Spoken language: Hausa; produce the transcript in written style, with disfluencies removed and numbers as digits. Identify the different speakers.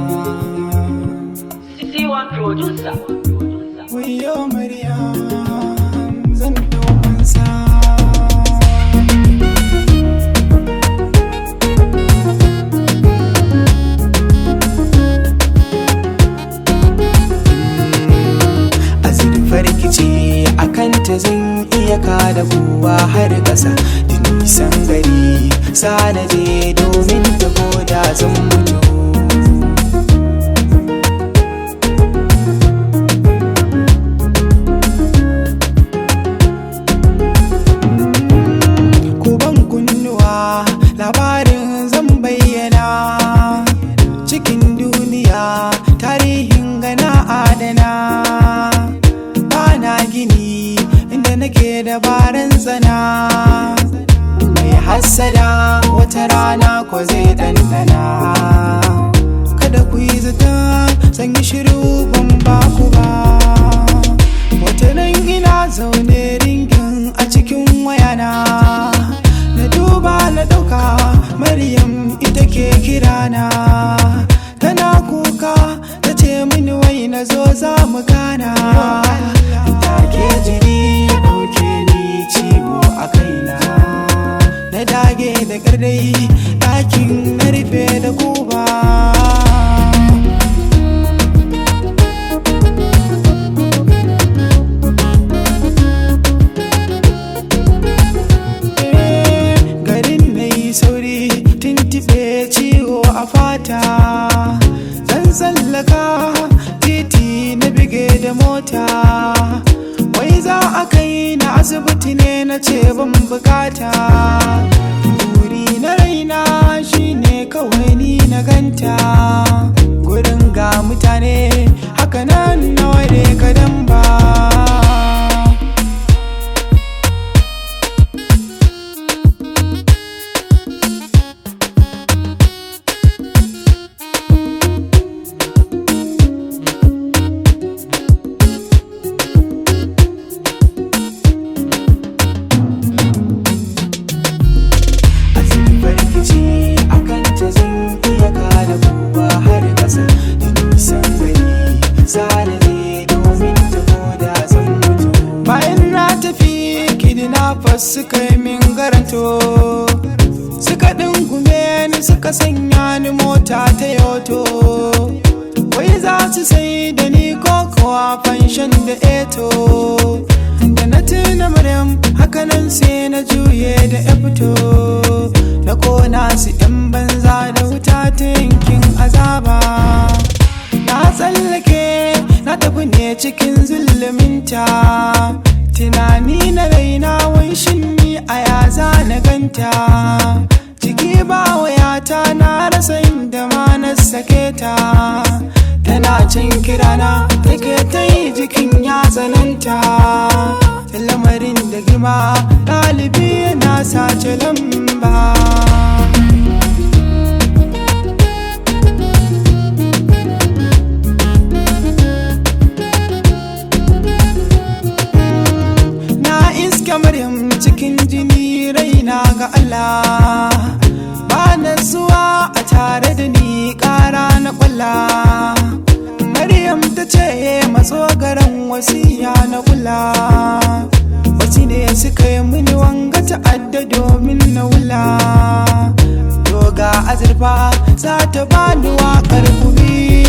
Speaker 1: Maryam,
Speaker 2: C1 producer.
Speaker 1: wayo Maryam, zan fansa. Azurfar rikici akan ta zan iya kada kowa har ƙasa da nisan gari sanaje domin ta koda zan mutu. Labarin zan bayyana cikin duniya, tarihin gana adana. Bana gini inda nake dabaran tsana, mai hassada wata rana ko zai dandana. Kada ku yi zata san yi shiru ban baku ba. Wata nan ina zaune ringin a cikin wayana, na duba na ɗauka Maryam ita ke kirana. Tana kuka ta ce mini wai na zo za mu gana. Take jiri ya ɗauke ni ciwo a kaina, na dage da ƙardai ɗakin na rufe da guba. Ciwo a fata zan tsallaka titi na bige da mota. Wai za a kai na asibiti ne na ce ban bukata. Buri na raina shine kawai ni na ganta. Gurin ga mutane haka nan na ware kadan ba. Suka yi min garanto, suka ɗingume ni suka sanya ni mota ta yoto. Wai za su sai da ni kokowa fanshan da eto. Da na tuna Maryam hakanan sai na juye da ya fito, na kona su yan banza da wuta ta yankin azaba. Na tsallake na tafi ne cikin zuluminta, tunani na raina wai shin ni a yaza na ganta. Ciki ba wayata na rasa inda ma na sake ta. Tana can kirana take ta yi jikin ya tsananta. Lamarin da girma ɗalibi yana sace lamba. Maryam cikin jini raina ga Allah, ba na zuwa a tare da ni ƙara na ƙwalla. Maryam ta ce matso garan wasiya na kula, wasu ne suka yi mini wanga ta'adda domin na wula. Doga azurfa za ta bani waƙar kubi.